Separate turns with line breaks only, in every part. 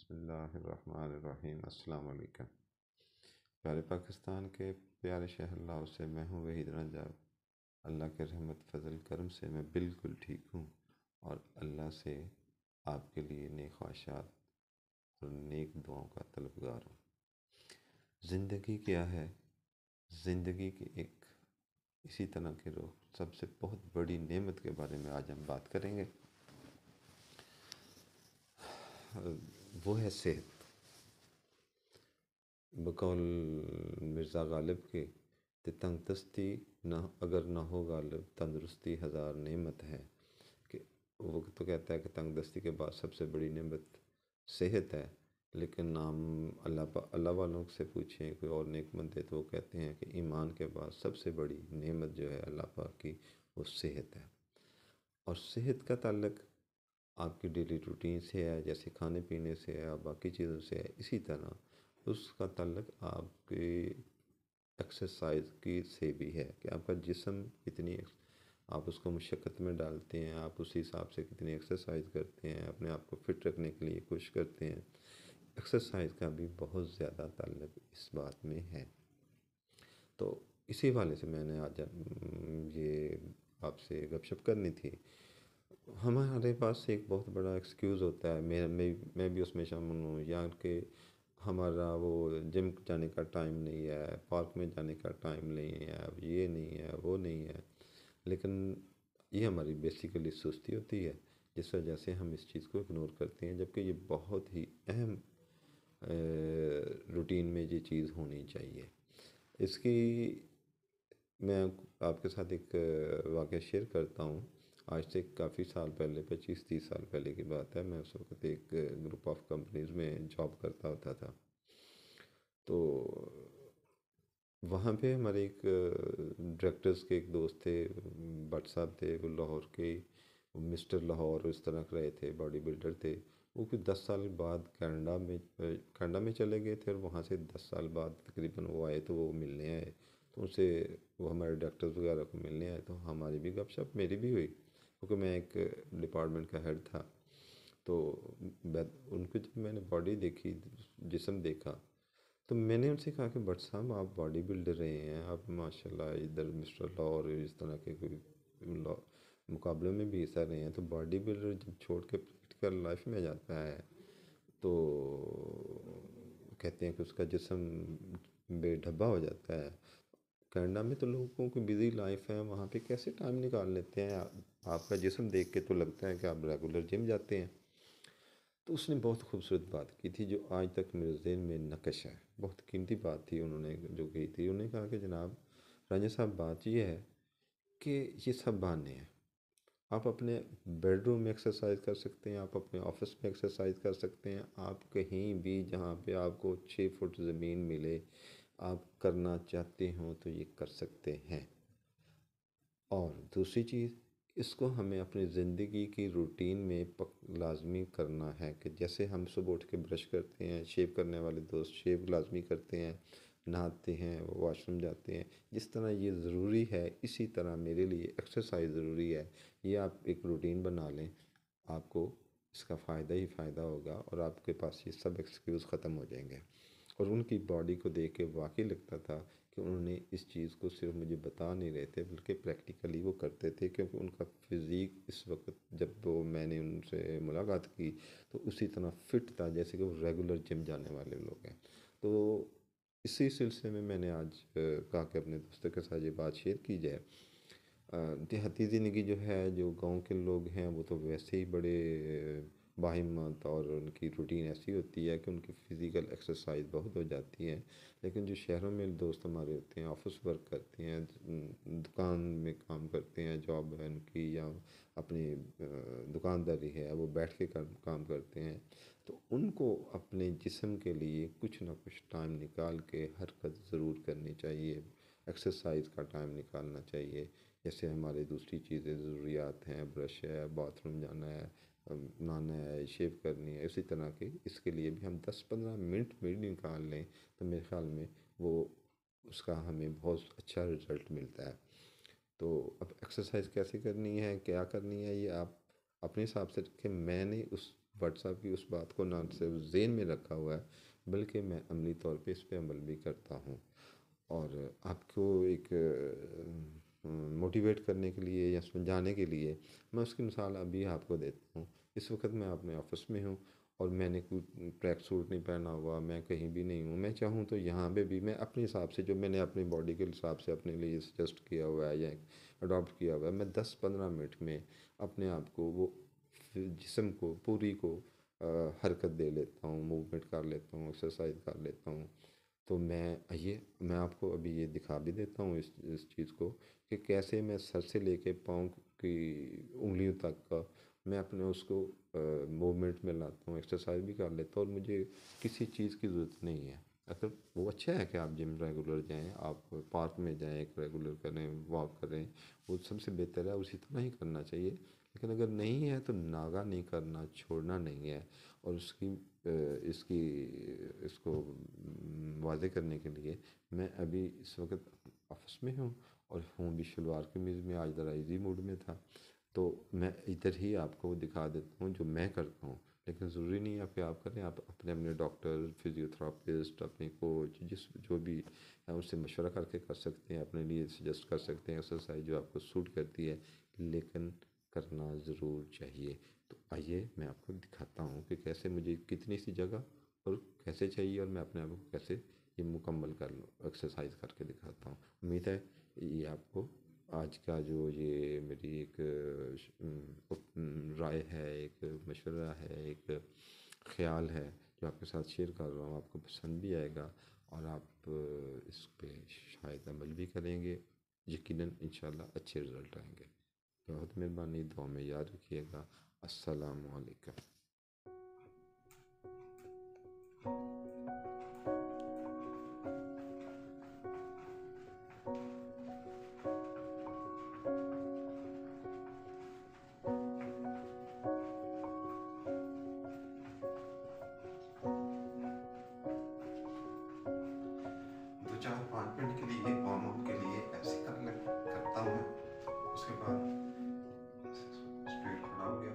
बिस्मिल्लाहिर्रहमानिर्रहीम। अस्सलाम वालेकुम। प्यारे पाकिस्तान के प्यारे शहर लाहौर से मैं हूँ वहीद रंजाब। अल्लाह के रहमत फ़ज़ल करम से मैं बिल्कुल ठीक हूँ और अल्लाह से आपके लिए नेक ख्वाहिशात और नेक दुआओं का तलबगार हूँ। ज़िंदगी क्या है? ज़िंदगी की एक इसी तरह के रोग सबसे बहुत बड़ी नेमत के बारे में आज हम बात करेंगे। वो है सेहत। बकौल मिर्ज़ा गालिब के तंगदस्ती न अगर न हो गालिब तंदुरुस्ती हज़ार नेमत है। कि वो तो कहता है कि तंगदस्ती के बाद सबसे बड़ी नेमत सेहत है, लेकिन नाम अल्लाह वालों से पूछें कोई और नेकमंद है तो वो कहते हैं कि ईमान के बाद सबसे बड़ी नेमत जो है अल्लाह पाक की वो सेहत है। और सेहत का ताल्लुक आपकी डेली रूटीन से है, जैसे खाने पीने से है और बाकी चीज़ों से है। इसी तरह उसका ताल्लुक आपके एक्सरसाइज की से भी है कि आपका जिस्म कितनी आप उसको मुशक्क़त में डालते हैं, आप उसी हिसाब से कितनी एक्सरसाइज करते हैं, अपने आप को फिट रखने के लिए कोशिश करते हैं। एक्सरसाइज का भी बहुत ज़्यादा ताल्लुक इस बात में है। तो इसी वाले से मैंने आज ये आपसे गपशप करनी थी। हमारे पास एक बहुत बड़ा एक्सक्यूज़ होता है, मैं भी उसमें शामिल हूँ, या कि हमारा वो जिम जाने का टाइम नहीं है, पार्क में जाने का टाइम नहीं है, अब ये नहीं है, वो नहीं है। लेकिन ये हमारी बेसिकली सुस्ती होती है, जिस वजह से हम इस चीज़ को इग्नोर करते हैं, जबकि ये बहुत ही अहम रूटीन में ये चीज़ होनी चाहिए। इसकी मैं आपके साथ एक वाक़या शेयर करता हूँ। आज से काफ़ी साल पहले, 25-30 साल पहले की बात है। मैं उस वक़्त एक ग्रुप ऑफ कंपनीज़ में जॉब करता होता था। तो वहाँ पे हमारे एक डायरेक्टर्स के एक दोस्त थे, भट्ट साहब थे, वो लाहौर के मिस्टर लाहौर इस तरह के रहे थे, बॉडी बिल्डर थे। वो कुछ 10 साल बाद कनाडा में चले गए थे और वहाँ से 10 साल बाद तकरीबन वो आए, तो वो मिलने आए। तो उनसे वो हमारे डॉक्टर्स वगैरह को मिलने आए, तो हमारी भी गपशप मेरी भी हुई, क्योंकि मैं एक डिपार्टमेंट का हेड था। तो उनको जब मैंने बॉडी देखी, जिस्म देखा, तो मैंने उनसे कहा कि भट्ट साहब आप बॉडी बिल्डर रहे हैं, आप माशाल्लाह इधर मिस्टर लॉ और इस तरह के कोई लॉ मुकाबले में भी हिस्सा रहे हैं, तो बॉडी बिल्डर जब छोड़ के प्रैक्टिकल लाइफ में जाता है तो कहते हैं कि उसका जिस्म बेढब्बा हो जाता है। कनाडा में तो लोगों की बिज़ी लाइफ है, वहाँ पे कैसे टाइम निकाल लेते हैं? आपका जिस्म देख के तो लगता है कि आप रेगुलर जिम जाते हैं। तो उसने बहुत खूबसूरत बात की थी, जो आज तक मेरे ज़हन में नक़्श है। बहुत कीमती बात थी उन्होंने जो कही थी। उन्होंने कहा कि जनाब रांझा साहब, बात ये है कि ये सब बहाने हैं। आप अपने बेडरूम में एक्सरसाइज कर सकते हैं, आप अपने ऑफिस में एक्सरसाइज कर सकते हैं, आप कहीं भी जहाँ पे आपको 6 फुट ज़मीन मिले, आप करना चाहते हो तो ये कर सकते हैं। और दूसरी चीज़, इसको हमें अपनी ज़िंदगी की रूटीन में लाज़मी करना है कि जैसे हम सुबह उठ के ब्रश करते हैं, शेव करने वाले दोस्त शेव लाज़मी करते हैं, नहाते हैं, वॉशरूम जाते हैं, जिस तरह ये ज़रूरी है, इसी तरह मेरे लिए एक्सरसाइज ज़रूरी है। ये आप एक रूटीन बना लें, आपको इसका फ़ायदा ही फ़ायदा होगा और आपके पास ये सब एक्सक्यूज़ ख़त्म हो जाएंगे। और उनकी बॉडी को देख के वाकई लगता था कि उन्होंने इस चीज़ को सिर्फ मुझे बता नहीं रहे थे, बल्कि प्रैक्टिकली वो करते थे, क्योंकि उनका फिज़ीक इस वक्त जब वो मैंने उनसे मुलाकात की तो उसी तरह फिट था जैसे कि वो रेगुलर जिम जाने वाले लोग हैं। तो इसी सिलसिले में मैंने आज कहा कि अपने दोस्तों के साथ ये बात शेयर की जाए। देहाती ज़िंदगी जो है, जो गांव के लोग हैं, वो तो वैसे ही बड़े बाहिम्मत और उनकी रूटीन ऐसी होती है कि उनकी फ़िज़िकल एक्सरसाइज बहुत हो जाती है। लेकिन जो शहरों में दोस्त हमारे होते हैं, ऑफिस वर्क करते हैं, दुकान में काम करते हैं, जॉब है उनकी, या अपनी दुकानदारी है, वो बैठ के काम करते हैं, तो उनको अपने जिस्म के लिए कुछ ना कुछ टाइम निकाल के हरकत ज़रूर करनी चाहिए। एक्सरसाइज का टाइम निकालना चाहिए। जैसे हमारे दूसरी चीज़ें ज़रूरियात हैं, ब्रश है, बाथरूम जाना है, नहाना है, शेव करनी है, इसी तरह के इसके लिए भी हम 10-15 मिनट भी निकाल लें तो मेरे ख़्याल में वो उसका हमें बहुत अच्छा रिज़ल्ट मिलता है। तो अब एक्सरसाइज कैसे करनी है, क्या करनी है, ये आप अपने हिसाब से रखें। मैंने उस व्हाट्सएप की उस बात को ना सिर्फ ज़हन में रखा हुआ है, बल्कि मैं अमली तौर पे इस पे अमल भी करता हूँ। और आपको एक मोटिवेट करने के लिए या समझाने के लिए मैं उसकी मिसाल अभी आपको देता हूँ। इस वक्त मैं अपने ऑफिस में हूँ और मैंने कोई ट्रैक सूट नहीं पहना हुआ, मैं कहीं भी नहीं हूँ। मैं चाहूँ तो यहाँ पे भी मैं अपने हिसाब से, जो मैंने अपनी बॉडी के हिसाब से अपने लिए सजेस्ट किया हुआ है या अडॉप्ट किया हुआ है, मैं 10-15 मिनट में अपने आप को वो जिस्म को पूरी को हरकत दे लेता हूँ, मूवमेंट कर लेता हूँ, एक्सरसाइज कर लेता हूँ। तो मैं आपको अभी ये दिखा भी देता हूँ इस चीज़ को कि कैसे मैं सर से लेके पाँव की उंगलियों तक का मैं अपने उसको मूवमेंट में लाता हूँ, एक्सरसाइज भी कर लेता हूँ और मुझे किसी चीज़ की ज़रूरत नहीं है। अगर वो अच्छा है कि आप जिम रेगुलर जाएं, आप पार्क में जाएं, एक रेगुलर करें, वॉक करें, वो सबसे बेहतर है, उसी तरह ही करना चाहिए। लेकिन अगर नहीं है तो नागा नहीं करना, छोड़ना नहीं है। और इसकी इसको वाज़े करने के लिए मैं अभी इस वक्त ऑफिस में हूँ और हूँ भी शलवार कमीज़ में, आज ज़रा इजी मूड में था। तो मैं इधर ही आपको दिखा देता हूँ जो मैं करता हूँ। लेकिन ज़रूरी नहीं है कि आप करें, आप अपने अपने डॉक्टर, फिजियोथेरापिस्ट, अपने कोच, जो भी है उससे मशवरा करके कर सकते हैं, अपने लिए सजेस्ट कर सकते हैं एक्सरसाइज जो आपको सूट करती है, लेकिन करना ज़रूर चाहिए। तो आइए मैं आपको दिखाता हूँ कि कैसे मुझे कितनी सी जगह और कैसे चाहिए, और मैं अपने आप को कैसे ये मुकम्मल कर लूँ, एक्सरसाइज करके दिखाता हूँ। उम्मीद है ये आपको आज का जो ये मेरी एक राय है, एक मशवरा है, एक ख़्याल है जो आपके साथ शेयर कर रहा हूँ, आपको पसंद भी आएगा और आप इस पे शायद अमल भी करेंगे। यकीनन इंशाल्लाह अच्छे रिज़ल्ट आएंगे। बहुत मेहरबानी, दुआ में याद रखिएगा। अस्सलामु अलैकुम। दो चार 5 मिनट के लिए वार्म अप के लिए ऐसे करता हूँ मैं। उसके बाद स्ट्रेट खड़ा हो गया।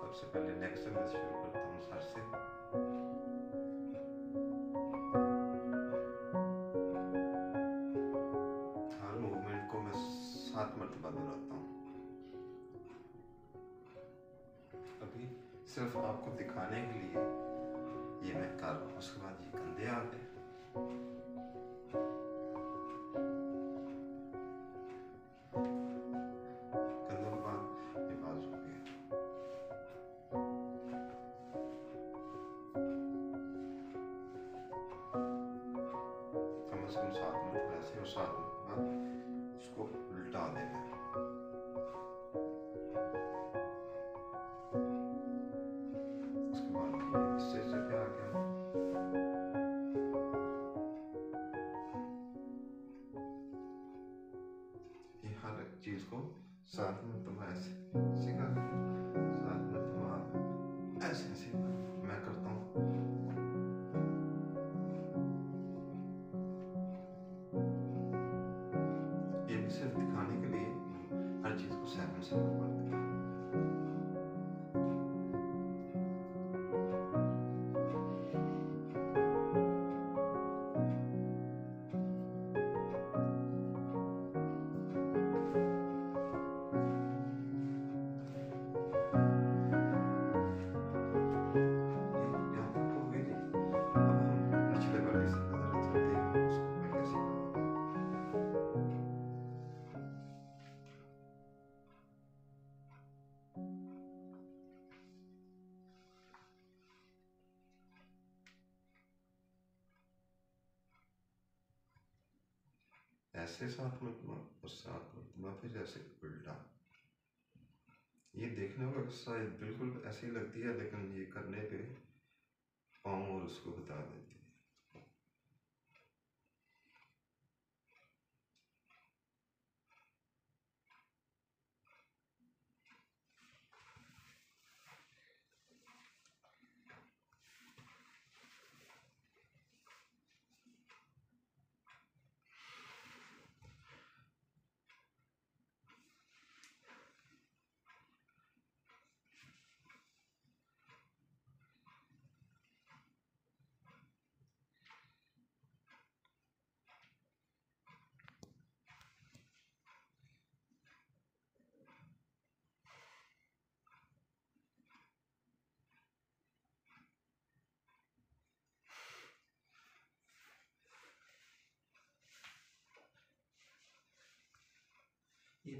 सबसे पहले नेक से मैं शुरू करता हूँ, सर से। हर मूवमेंट को मैं 7 मरतबा दोहराता हूँ। अभी सिर्फ आपको दिखाने के लिए ये मैं कर रहा हूँ। उसके बाद ये कंधे आ गए, कंधों के बाद ये बाजू हो गए। कम से कम 7 मिनट ऐसे और 7 मिनट बाद इसको उल्टा देना है। उसके बाद ये इससे पे आ गया। ये हर चीज को 7 मरतबा ऐसे सिखा, 7 मरतबा ऐसे ऐसे मैं करता हूँ। ये भी सिर्फ दिखाने के लिए, हर चीज को 7 करते हैं। यहाँ तक तो हो गई जी। अब हम निचले वाले से नजर चलते हैं, उसको मैं कैसे करता हूँ। ऐसे 7 मरतबा और 7 मरतबा फिर ऐसे उल्टा। ये देखने में एक्सरसाइज बिल्कुल ऐसी लगती है, लेकिन ये करने पे पाँव और उसको बता देती है।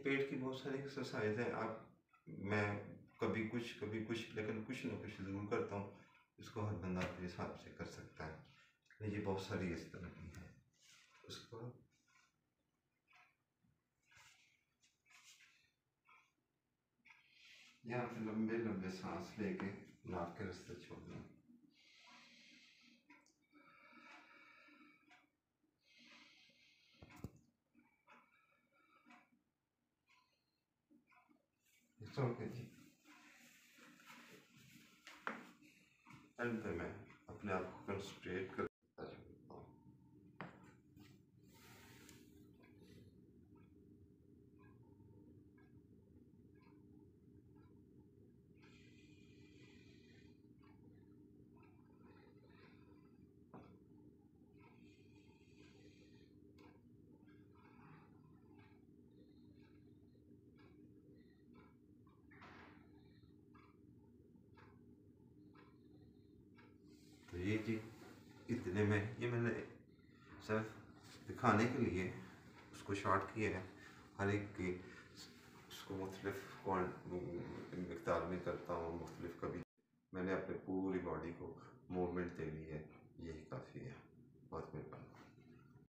पेट की बहुत सारी एक्सरसाइज है। आप मैं कभी कुछ लेकिन कुछ ना कुछ ज़रूर करता हूँ। इसको हर बंदा अपने हिसाब से कर सकता है। ये बहुत सारी इस तरह की है। उसको यहाँ पे लंबे लंबे सांस लेके नाक के रास्ते छोड़ना। Okay ji. एंड पे मैं अपने आप को कंसंट्रेट करता हूँ। तो ये जी इतने में ये मैंने सिर्फ दिखाने के लिए उसको शॉर्ट किया है। हर एक की उसको मुख्तलिफ मिकदार में करता हूँ, मुख्तलिफ कभी मैंने अपने पूरी बॉडी को मूवमेंट दे ली है। यही काफ़ी है। बहुत मेहरबानी।